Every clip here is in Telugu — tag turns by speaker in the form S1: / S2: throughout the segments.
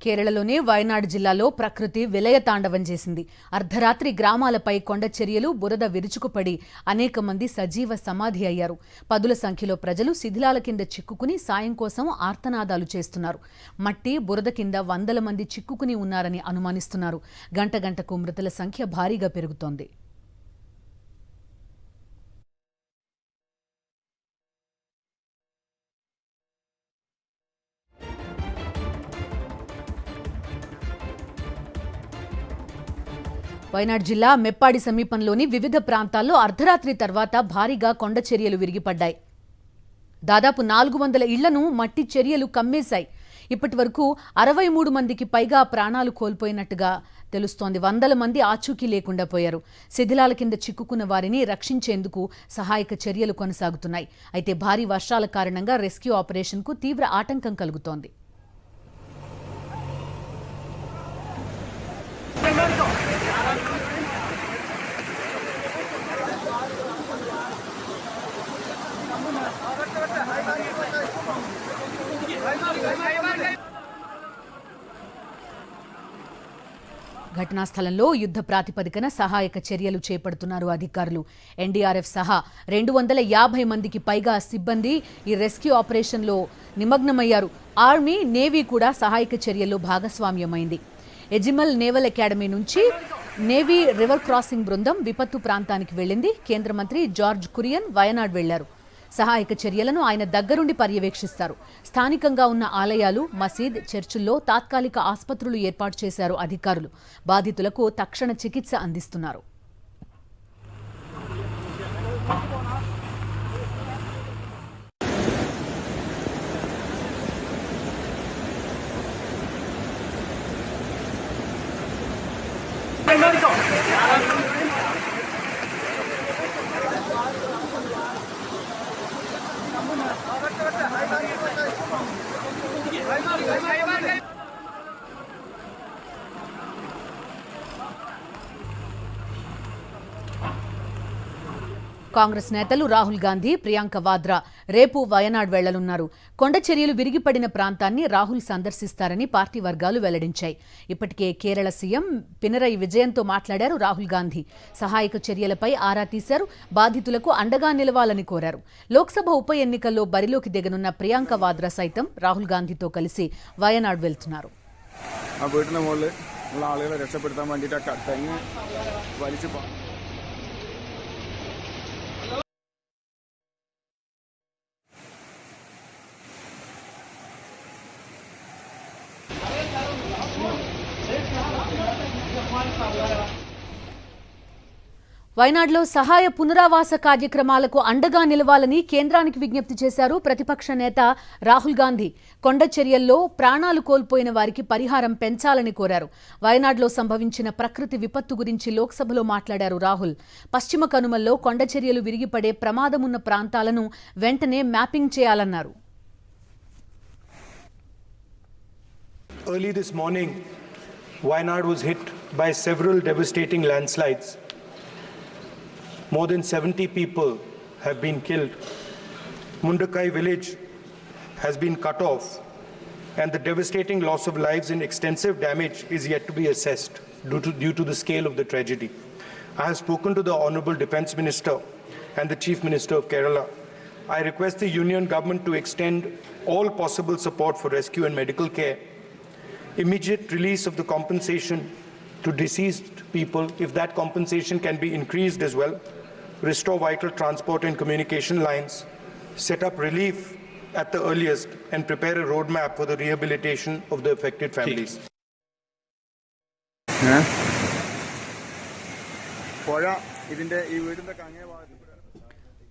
S1: కేరళలోని వయనాడ్ జిల్లాలో ప్రకృతి విలయతాండవం చేసింది. అర్ధరాత్రి గ్రామాలపై కొండ చర్యలు బురద విరుచుకుపడి అనేక మంది సజీవ సమాధి అయ్యారు. పదుల సంఖ్యలో ప్రజలు శిథిలాల కింద చిక్కుకుని సాయం కోసం ఆర్తనాదాలు చేస్తున్నారు. మట్టి బురద కింద వందల మంది చిక్కుకుని ఉన్నారని అనుమానిస్తున్నారు. గంట గంటకు మృతుల సంఖ్య భారీగా పెరుగుతోంది. వయనాడ్ జిల్లా మెప్పాడి సమీపంలోని వివిధ ప్రాంతాల్లో అర్ధరాత్రి తర్వాత భారీగా కొండ చర్యలు విరిగిపడ్డాయి. దాదాపు 400 ఇళ్లను మట్టి చర్యలు కమ్మేశాయి. ఇప్పటి వరకు 63 మందికి పైగా ప్రాణాలు కోల్పోయినట్టుగా తెలుస్తోంది. వందల మంది ఆచూకీ లేకుండా పోయారు. శిథిలాల కింద చిక్కుకున్న వారిని రక్షించేందుకు సహాయక చర్యలు కొనసాగుతున్నాయి. అయితే భారీ వర్షాల కారణంగా రెస్క్యూ ఆపరేషన్కు తీవ్ర ఆటంకం కలుగుతోంది. ఘటనా స్థలంలో యుద్ధ ప్రాతిపదికన సహాయక చర్యలు చేపడుతున్నారు అధికారులు. ఎన్డీఆర్ఎఫ్ సహా 250 మందికి పైగా సిబ్బంది ఈ రెస్క్యూ ఆపరేషన్లో నిమగ్నమయ్యారు. ఆర్మీ, నేవీ కూడా సహాయక చర్యల్లో భాగస్వామ్యమైంది. ఎజిమల్ నేవల్ అకాడమీ నుంచి నేవీ రివర్ క్రాసింగ్ బృందం విపత్తు ప్రాంతానికి వెళ్లింది. కేంద్ర మంత్రి జార్జ్ కురియన్ వయనాడ్ వెళ్లారు. సహాయక చర్యలను ఆయన దగ్గరుండి పర్యవేక్షిస్తారు. స్థానికంగా ఉన్న ఆలయాలు, మసీద్, చర్చిల్లో తాత్కాలిక ఆసుపత్రులు ఏర్పాటు చేశారు అధికారులు. బాధితులకు తక్షణ చికిత్స అందిస్తున్నారు. కాంగ్రెస్ నేతలు రాహుల్ గాంధీ, ప్రియాంక వాద్రా రేపు వయనాడ్ వెళ్లనున్నారు. కొండ చర్యలు విరిగిపడిన ప్రాంతాన్ని రాహుల్ సందర్శిస్తారని పార్టీ వర్గాలు వెల్లడించాయి. ఇప్పటికే కేరళ సీఎం పినరయి విజయన్తో మాట్లాడారు రాహుల్ గాంధీ. సహాయక చర్యలపై ఆరా తీశారు. బాధితులకు అండగా నిలవాలని కోరారు. లోక్సభ ఉప ఎన్నికల్లో బరిలోకి దిగనున్న ప్రియాంక వాద్రా సైతం రాహుల్ గాంధీతో కలిసి వయనాడ్ వెళ్తున్నారు. వయనాడ్లో సహాయ పునరావాస కార్యక్రమాలకు అండగా నిలవాలని కేంద్రానికి విజ్ఞప్తి చేశారు ప్రతిపక్ష నేత రాహుల్ గాంధీ. కొండ చర్యల్లో ప్రాణాలు కోల్పోయిన వారికి పరిహారం పెంచాలని కోరారు. వయనాడ్లో సంభవించిన ప్రకృతి విపత్తు గురించి లోక్సభలో మాట్లాడారు రాహుల్. పశ్చిమ కనుమల్లో కొండ చర్యలు విరిగిపడే ప్రమాదమున్న ప్రాంతాలను వెంటనే మ్యాపింగ్ చేయాలన్నారు.
S2: Early this morning, Wayanad was hit by several devastating landslides. More than 70 people have been killed. Mundakai village has been cut off, and the devastating loss of lives and extensive damage is yet to be assessed due to the scale of the tragedy. I have spoken to the Honourable Defence Minister and the Chief Minister of Kerala. I request the Union Government to extend all possible support for rescue and medical care, immediate release of the compensation to deceased people, if that compensation can be increased as well, restore vital transport and communication lines, set up relief at the earliest, and prepare a roadmap for the rehabilitation of the affected families.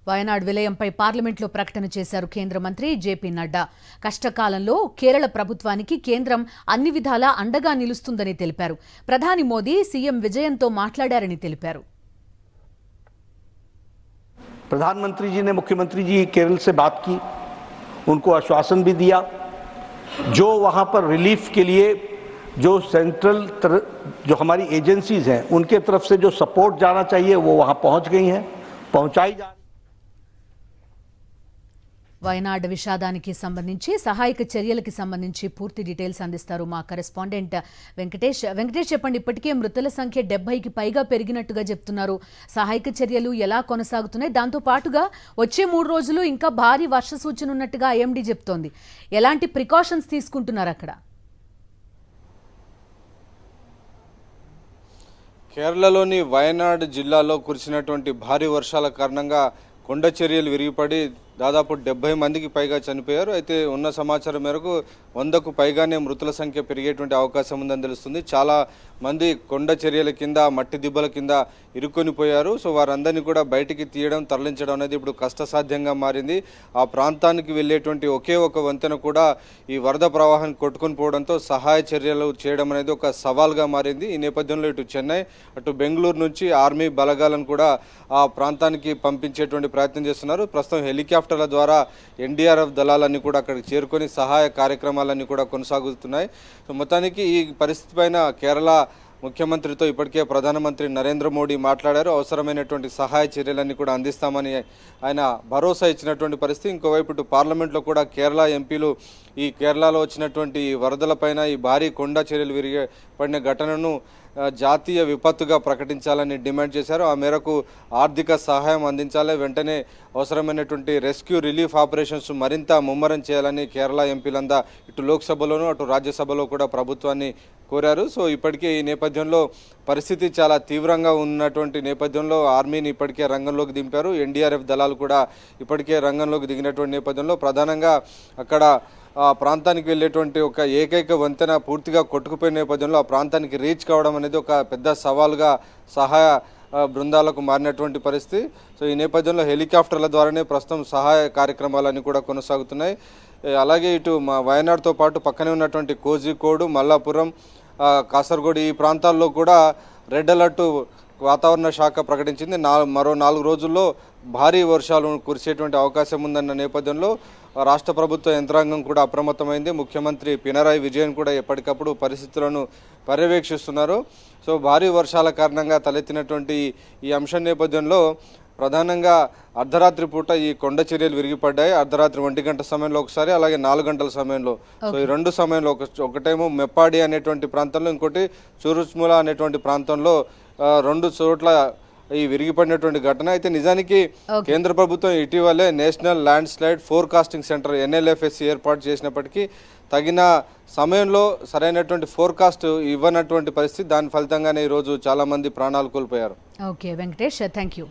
S1: Wayanad విలయంపై పార్లమెంట్లో ప్రకటన చేశారు కేంద్ర మంత్రి జేపీ నడ్డా. కష్టకాలంలో కేరళ ప్రభుత్వానికి కేంద్రం అన్ని విధాలా అండగా నిలుస్తుందని తెలిపారు. ప్రధాని మోదీ సీఎం విజయన్తో మాట్లాడారని తెలిపారు.
S3: प्रधानमंत्री जी ने मुख्यमंत्री जी केरल से बात की, उनको आश्वासन भी दिया. जो वहां पर रिलीफ के लिए जो सेंट्रल जो हमारी एजेंसीज हैं उनके तरफ से जो सपोर्ट जाना चाहिए वो वहां पहुंच गई हैं, पहुंचाई जा रही है.
S1: వయనాడ్ విషాదానికి సంబంధించి సహాయక చర్యలకి సంబంధించి పూర్తి డీటెయిల్స్ అందిస్తారు మా కరెస్పాండెంట్ వెంకటేష్. చెప్పండి, ఇప్పటికే మృతుల సంఖ్య 70కి పైగా పెరిగినట్టుగా చెప్తున్నారు. సహాయక చర్యలు ఎలా కొనసాగుతున్నాయి? దాంతో పాటుగా వచ్చే 3 రోజులు ఇంకా భారీ వర్ష సూచన ఉన్నట్టుగా ఐఎండీ చెప్తోంది. ఎలాంటి ప్రికాషన్స్ తీసుకుంటున్నారు అక్కడ?
S4: కేరళలోని వయనాడ్ జిల్లాలో కురిసినటువంటి భారీ వర్షాల కారణంగా కొండ చర్యలు విరిగిపడి దాదాపు 70 మందికి పైగా చనిపోయారు. అయితే ఉన్న సమాచారం మేరకు 100కు పైగానే మృతుల సంఖ్య పెరిగేటువంటి అవకాశం ఉందని తెలుస్తుంది. చాలా మంది కొండ చర్యల కింద, మట్టి దిబ్బల కింద ఇరుక్కొని పోయారు. సో వారందరినీ కూడా బయటికి తీయడం, తరలించడం అనేది ఇప్పుడు కష్టసాధ్యంగా మారింది. ఆ ప్రాంతానికి వెళ్ళేటువంటి ఒకే ఒక వంతెన కూడా ఈ వరద ప్రవాహాన్ని కొట్టుకొని పోవడంతో సహాయ చర్యలు చేయడం అనేది ఒక సవాల్గా మారింది. ఈ నేపథ్యంలో ఇటు చెన్నై, అటు బెంగళూరు నుంచి ఆర్మీ బలగాలను కూడా ఆ ప్రాంతానికి పంపించేటువంటి ప్రయత్నం చేస్తున్నారు. ప్రస్తుతం హెలికాప్టర్ల ద్వారా ఎన్డీఆర్ఎఫ్ దళాలన్నీ కూడా అక్కడికి చేరుకొని సహాయ కార్యక్రమాలన్నీ కూడా కొనసాగుతున్నాయి. సో మొత్తానికి ఈ పరిస్థితి పైన కేరళ ముఖ్యమంత్రితో ఇప్పటికే ప్రధానమంత్రి నరేంద్ర మోడీ మాట్లాడారు. అవసరమైనటువంటి సహాయ చర్యలన్నీ కూడా అందిస్తామని ఆయన భరోసా ఇచ్చినటువంటి పరిస్థితి. ఇంకోవైపు ఇటు పార్లమెంట్లో కూడా కేరళ ఎంపీలు ఈ కేరళలో వచ్చినటువంటి వరదలపైన, ఈ భారీ కొండ చర్యలు విరిగిపడిన ఘటనను జాతీయ విపత్తుగా ప్రకటించాలని డిమాండ్ చేశారు. ఆ మేరకు ఆర్థిక సహాయం అందించాలి, వెంటనే అవసరమైనటువంటి రెస్క్యూ రిలీఫ్ ఆపరేషన్స్ మరింత ముమ్మరం చేయాలని కేరళ ఎంపీలంతా ఇటు లోక్సభలోనూ అటు రాజ్యసభలో కూడా ప్రభుత్వాన్ని కోరారు. సో ఇప్పటికే ఈ నేపథ్యంలో పరిస్థితి చాలా తీవ్రంగా ఉన్నటువంటి నేపథ్యంలో ఆర్మీని ఇప్పటికే రంగంలోకి దింపారు. ఎన్డీఆర్ఎఫ్ దళాలు కూడా ఇప్పటికే రంగంలోకి దిగినటువంటి నేపథ్యంలో ప్రధానంగా అక్కడ ఆ ప్రాంతానికి వెళ్ళేటువంటి ఒక ఏకైక వంతెన పూర్తిగా కొట్టుకుపోయిన నేపథ్యంలో ఆ ప్రాంతానికి రీచ్ కావడం అనేది ఒక పెద్ద సవాల్గా సహాయ బృందాలకు మారినటువంటి పరిస్థితి. సో ఈ నేపథ్యంలో హెలికాప్టర్ల ద్వారానే ప్రస్తుతం సహాయ కార్యక్రమాలన్నీ కూడా కొనసాగుతున్నాయి. అలాగే ఇటు మా వయనాడ్తో పాటు పక్కనే ఉన్నటువంటి కోజికోడు, మల్లాపురం, కాసర్గోడ్ ఈ ప్రాంతాల్లో కూడా రెడ్ అలర్ట్ వాతావరణ శాఖ ప్రకటించింది. మరో 4 రోజుల్లో భారీ వర్షాలు కురిసేటువంటి అవకాశం ఉందన్న నేపథ్యంలో రాష్ట్ర ప్రభుత్వ యంత్రాంగం కూడా అప్రమత్తమైంది. ముఖ్యమంత్రి పినరాయి విజయన్ కూడా ఎప్పటికప్పుడు పరిస్థితులను పర్యవేక్షిస్తున్నారు. సో భారీ వర్షాల కారణంగా తలెత్తినటువంటి ఈ అంశం నేపథ్యంలో ప్రధానంగా అర్ధరాత్రి పూట ఈ కొండ చర్యలు విరిగిపడ్డాయి. అర్ధరాత్రి 1 గంట సమయంలో ఒకసారి, అలాగే 4 గంటల సమయంలో. సో ఈ 2 సమయంలో ఒకటేమో మెప్పాడి అనేటువంటి ప్రాంతంలో, ఇంకోటి చూరుస్ముల అనేటువంటి ప్రాంతంలో 2 చోట్ల ఈ విరిగిపడినటువంటి ఘటన. అయితే నిజానికి కేంద్ర ప్రభుత్వం ఇటీవలే national land slide forecasting centre NLFSC ఏర్పాటు చేసినప్పటికీ తగిన సమయంలో సరైనటువంటి ఫోర్కాస్ట్ ఇవ్వనటువంటి పరిస్థితి. దాని ఫలితంగానే ఈరోజు చాలా మంది ప్రాణాలు కోల్పోయారు.
S1: Okay Venkatesh, thank you.